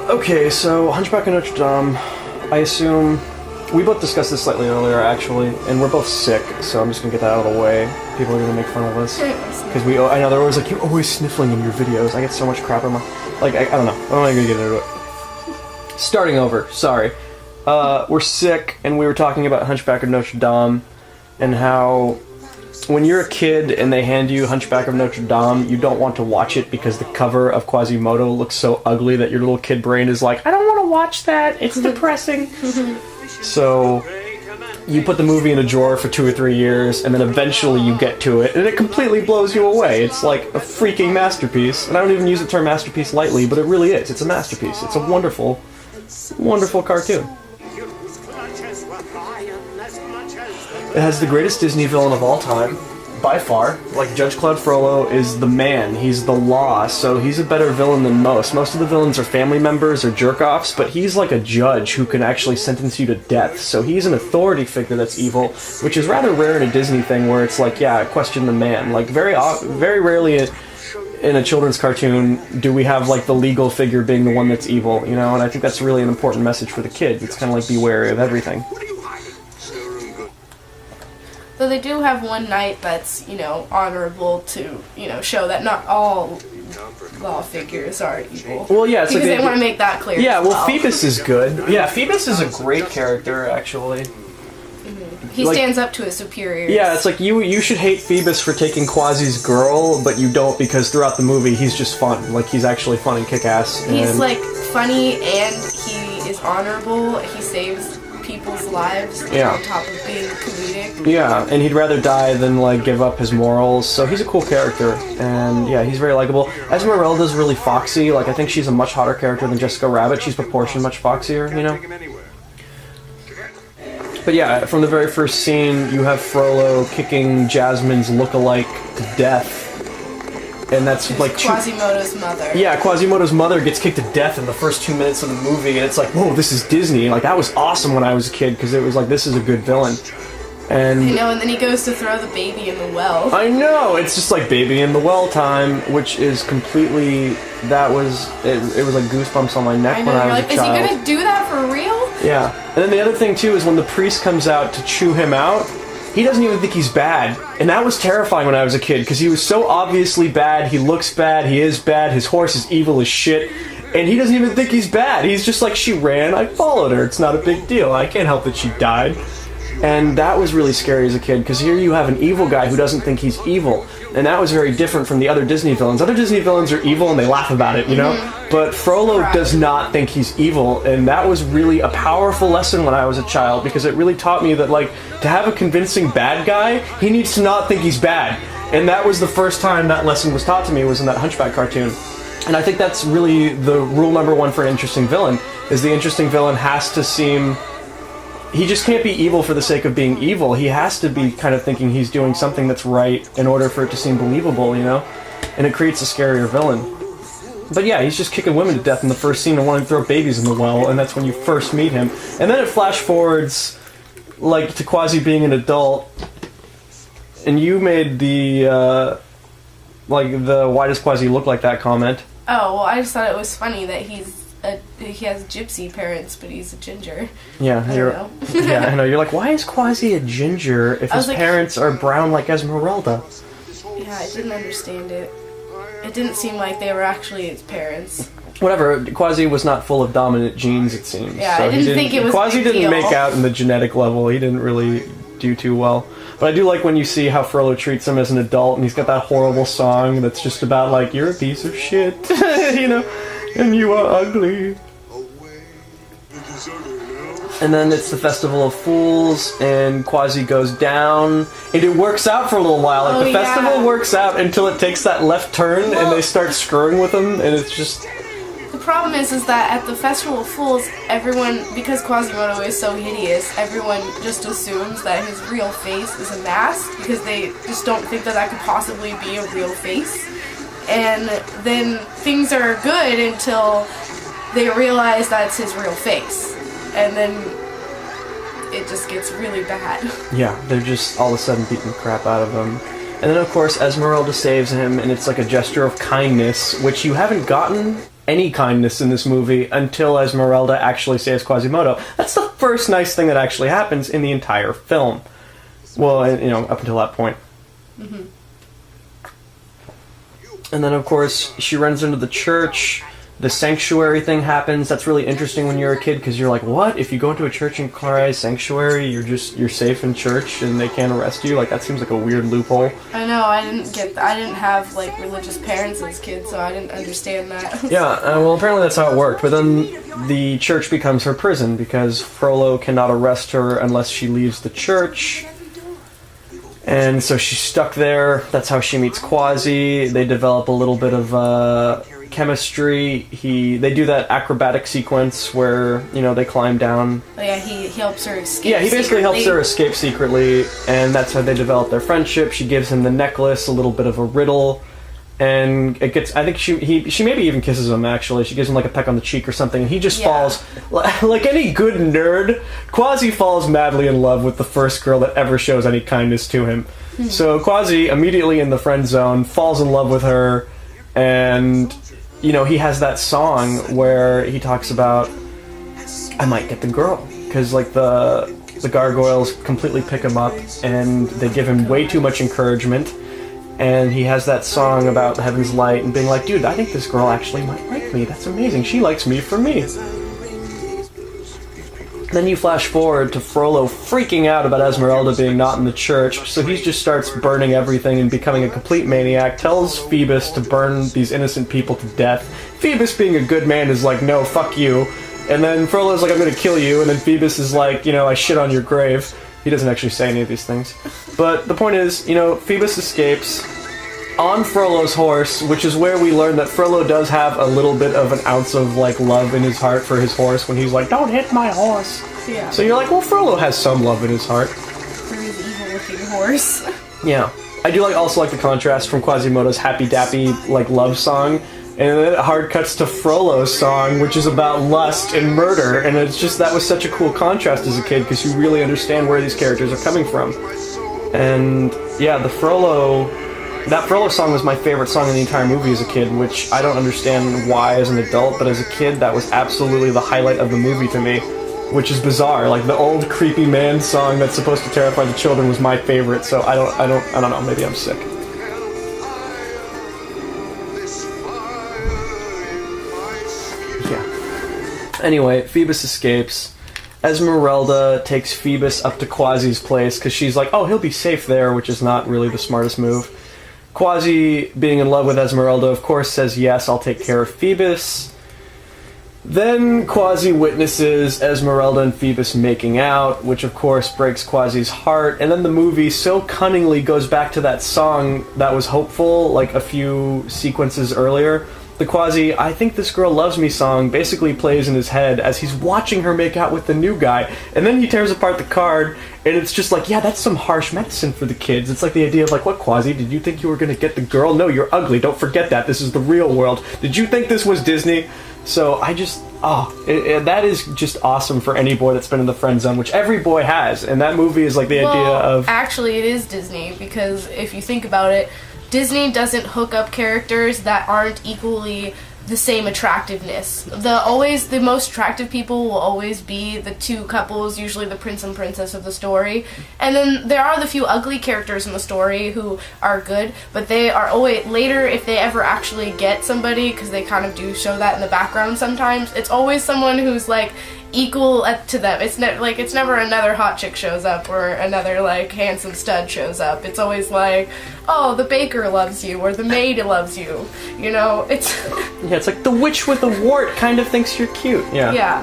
Okay, so Hunchback of Notre Dame, I assume... We both discussed this slightly earlier, actually, and we're both sick, so I'm just gonna get that out of the way. People are gonna make fun of us. Because I know they're always like, you're always sniffling in your videos. I get so much crap in my... Like, I don't know. I'm not gonna get into it. Starting over, sorry. We're sick, and we were talking about Hunchback of Notre Dame, and how... When you're a kid and they hand you Hunchback of Notre Dame, you don't want to watch it because the cover of Quasimodo looks so ugly that your little kid brain is like, I don't want to watch that, it's depressing. So, you put the movie in a drawer for 2 or 3 years, and then eventually you get to it, and it completely blows you away. It's like a freaking masterpiece. And I don't even use the term masterpiece lightly, but it really is. It's a masterpiece. It's a wonderful, wonderful cartoon. It has the greatest Disney villain of all time, by far. Like, Judge Claude Frollo is the man. He's the law, so he's a better villain than most. Most of the villains are family members or jerk-offs, but he's like a judge who can actually sentence you to death. So he's an authority figure that's evil, which is rather rare in a Disney thing where it's like, yeah, question the man. Like, very rarely in a children's cartoon do we have, like, the legal figure being the one that's evil, you know? And I think that's really an important message for the kids. It's kind of like, be wary of everything. So they do have one night that's, you know, honorable to, you know, show that not all law figures are evil. Well, yeah, it's because like they want to make that clear. Yeah, well, Phoebus is good. Yeah, Phoebus is a great character, actually. Mm-hmm. He stands up to his superiors. Yeah, it's like you should hate Phoebus for taking Quasi's girl, but you don't because throughout the movie he's just fun. Like, he's actually fun and kick-ass. He's, like, funny and he is honorable. He saves people's lives on top of being comedic. Yeah, and he'd rather die than, like, give up his morals, so he's a cool character, and yeah, he's very likable. Esmeralda's really foxy. Like, I think she's a much hotter character than Jessica Rabbit. She's proportioned much foxier, you know? But yeah, from the very first scene, you have Frollo kicking Jasmine's look-alike to death. And that's like Quasimodo's mother. Yeah, Quasimodo's mother gets kicked to death in the first 2 minutes of the movie, and it's like, whoa, this is Disney. Like, that was awesome when I was a kid, because it was like, this is a good villain. And I know, and then he goes to throw the baby in the well. I know, it's just like baby in the well time, which is completely, it was like goosebumps on my neck when I was a child. Is he gonna do that for real? Yeah. And then the other thing, too, is when the priest comes out to chew him out, he doesn't even think he's bad. And that was terrifying when I was a kid, because he was so obviously bad, he looks bad, he is bad, his horse is evil as shit, and he doesn't even think he's bad. He's just like, she ran, I followed her, it's not a big deal, I can't help that she died. And that was really scary as a kid, because here you have an evil guy who doesn't think he's evil. And that was very different from the other Disney villains. Other Disney villains are evil and they laugh about it, you know? Mm-hmm. But Frollo does not think he's evil, and that was really a powerful lesson when I was a child, because it really taught me that, like, to have a convincing bad guy, he needs to not think he's bad. And that was the first time that lesson was taught to me, was in that Hunchback cartoon. And I think that's really the rule number one for an interesting villain, is the interesting villain has to seem... He just can't be evil for the sake of being evil. He has to be kind of thinking he's doing something that's right in order for it to seem believable, you know? And it creates a scarier villain. But yeah, he's just kicking women to death in the first scene and wanting to throw babies in the well, and that's when you first meet him. And then it flash forwards, like, to Quasi being an adult, and you made the, why does Quasi look like that comment? Oh, well, I just thought it was funny that he has gypsy parents, but he's a ginger. Yeah, I don't know. Yeah, I know. You're like, why is Quasi a ginger if his parents are brown like Esmeralda? Yeah, I didn't understand it. It didn't seem like they were actually his parents. Whatever, Quasi was not full of dominant genes, it seems. Yeah, so I didn't think it was Quasi a big didn't deal. make out in the genetic level. He didn't really do too well. But I do like when you see how Frollo treats him as an adult, and he's got that horrible song that's just about, like, you're a piece of shit, you know? And you are ugly. And then it's the Festival of Fools, and Quasi goes down, and it works out for a little while. Like, the festival works out until it takes that left turn, and they start screwing with him, and it's just... The problem is that at the Festival of Fools, everyone, because Quasimodo is so hideous, everyone just assumes that his real face is a mask, because they just don't think that that could possibly be a real face. And then things are good until they realize that's his real face. And then it just gets really bad. Yeah, they're just all of a sudden beating the crap out of him. And then, of course, Esmeralda saves him, and it's like a gesture of kindness, which you haven't gotten any kindness in this movie until Esmeralda actually saves Quasimodo. That's the first nice thing that actually happens in the entire film. Well, up until that point. Mm-hmm. And then, of course, she runs into the church. The sanctuary thing happens. That's really interesting when you're a kid, because you're like, what? If you go into a church in Clarae sanctuary, you're safe in church and they can't arrest you? Like, that seems like a weird loophole. I know, I didn't have, like, religious parents as kids, so I didn't understand that. Yeah, well, apparently that's how it worked. But then the church becomes her prison, because Frollo cannot arrest her unless she leaves the church. And so she's stuck there. That's how she meets Quasi. They develop a little bit of chemistry. They do that acrobatic sequence where, they climb down. Oh, yeah, he helps her escape. Yeah, he basically helps her escape secretly, and that's how they develop their friendship. She gives him the necklace, a little bit of a riddle, and it gets. I think she maybe even kisses him. Actually, she gives him like a peck on the cheek or something, and he just falls like any good nerd. Quasi falls madly in love with the first girl that ever shows any kindness to him. So Quasi, immediately in the friend zone, falls in love with her, and he has that song where he talks about, I might get the girl, because like the gargoyles completely pick him up and they give him way too much encouragement, and he has that song about Heaven's Light and being like, dude, I think this girl actually might like me. That's amazing. She likes me for me. Then you flash forward to Frollo freaking out about Esmeralda being not in the church, so he just starts burning everything and becoming a complete maniac, tells Phoebus to burn these innocent people to death. Phoebus, being a good man, is like, no, fuck you. And then Frollo's like, I'm gonna kill you, and then Phoebus is like, I shit on your grave. He doesn't actually say any of these things. But the point is, Phoebus escapes on Frollo's horse, which is where we learn that Frollo does have a little bit of an ounce of, like, love in his heart for his horse when he's like, don't hit my horse. Yeah. So you're like, well, Frollo has some love in his heart. For his evil-looking horse. Yeah. I do also like the contrast from Quasimodo's happy-dappy, like, love song, and then it hard cuts to Frollo's song, which is about lust and murder, and it's just, that was such a cool contrast as a kid, because you really understand where these characters are coming from. And, yeah, that Frollo song was my favorite song in the entire movie as a kid, which I don't understand why as an adult, but as a kid, that was absolutely the highlight of the movie to me, which is bizarre. Like, the old creepy man song that's supposed to terrify the children was my favorite, so I don't know, maybe I'm sick. Yeah. Anyway, Phoebus escapes. Esmeralda takes Phoebus up to Quasi's place, because she's like, oh, he'll be safe there, which is not really the smartest move. Quasi, being in love with Esmeralda, of course, says, yes, I'll take care of Phoebus. Then Quasi witnesses Esmeralda and Phoebus making out, which of course breaks Quasi's heart, and then the movie so cunningly goes back to that song that was hopeful, like a few sequences earlier. The Quasi, I think this girl loves me song basically plays in his head as he's watching her make out with the new guy, and then he tears apart the card, and it's just like, yeah, that's some harsh medicine for the kids. It's like the idea of like, what, Quasi, did you think you were gonna get the girl? No, you're ugly, don't forget that, this is the real world. Did you think this was Disney? So I just, that is just awesome for any boy that's been in the friend zone, which every boy has, and that movie is like the idea of... Actually, it is Disney, because if you think about it, Disney doesn't hook up characters that aren't equally the same attractiveness. The most attractive people will always be the two couples, usually the prince and princess of the story. And then there are the few ugly characters in the story who are good, but they are always later, if they ever actually get somebody, because they kind of do show that in the background sometimes, it's always someone who's like equal to them. It's never another hot chick shows up or another like handsome stud shows up. It's always like, oh, the baker loves you or the maid loves you. It's yeah, it's like the witch with a wart kind of thinks you're cute. Yeah.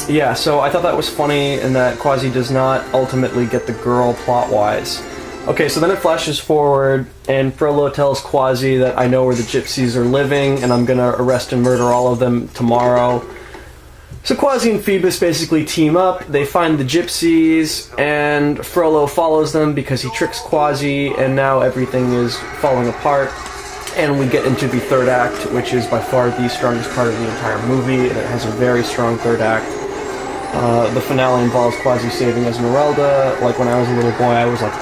Yeah, so I thought that was funny, and that Quasi does not ultimately get the girl plot-wise. Okay, so then it flashes forward, and Frollo tells Quasi that I know where the gypsies are living, and I'm gonna arrest and murder all of them tomorrow. So Quasi and Phoebus basically team up, they find the gypsies, and Frollo follows them because he tricks Quasi, and now everything is falling apart. And we get into the third act, which is by far the strongest part of the entire movie, and it has a very strong third act. The finale involves Quasi saving Esmeralda. Like, when I was a little boy, I was like,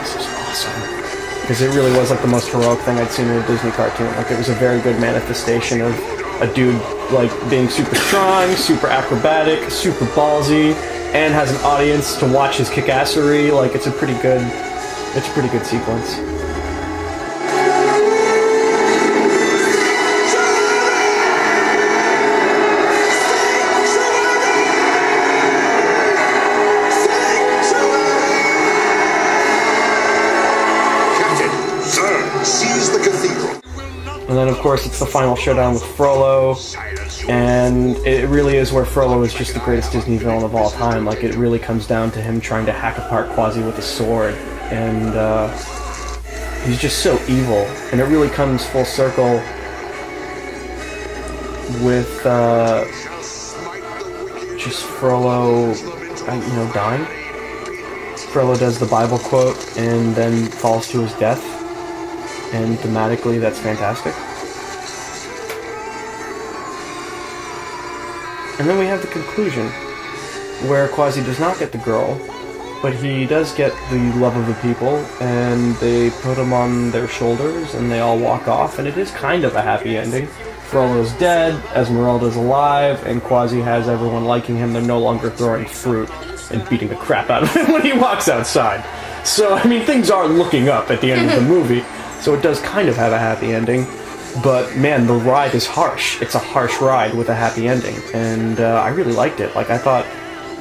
this is awesome. because it really was like the most heroic thing I'd seen in a Disney cartoon. Like, it was a very good manifestation of a dude like being super strong, super acrobatic, super ballsy, and has an audience to watch his kick-assery. Like, it's a pretty good sequence. And then, of course, it's the final showdown with Frollo, and it really is where Frollo is just the greatest Disney villain of all time. Like, it really comes down to him trying to hack apart Quasi with a sword, and he's just so evil. And it really comes full circle with just Frollo, dying. Frollo does the Bible quote and then falls to his death. And thematically, that's fantastic. And then we have the conclusion, where Quasi does not get the girl, but he does get the love of the people, and they put him on their shoulders, and they all walk off, and it is kind of a happy ending. Frollo's dead, Esmeralda's alive, and Quasi has everyone liking him. They're no longer throwing fruit and beating the crap out of him when he walks outside. So, I mean, things are looking up at the end of the movie. So it does kind of have a happy ending, but man, the ride is harsh. It's a harsh ride with a happy ending, and I really liked it. Like, I thought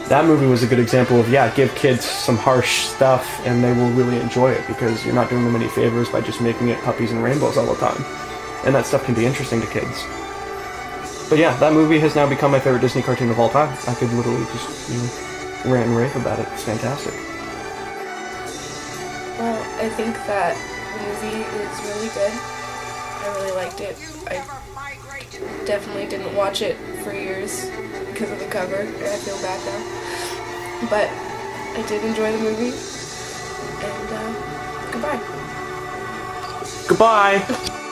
that movie was a good example of, yeah, give kids some harsh stuff and they will really enjoy it, because you're not doing them any favors by just making it puppies and rainbows all the time. And that stuff can be interesting to kids. But yeah, that movie has now become my favorite Disney cartoon of all time. I could literally just, rant and rave about it. It's fantastic. Well, I think that the movie is really good. I really liked it. I definitely didn't watch it for years because of the cover, and I feel bad now. But I did enjoy the movie, and goodbye. Goodbye!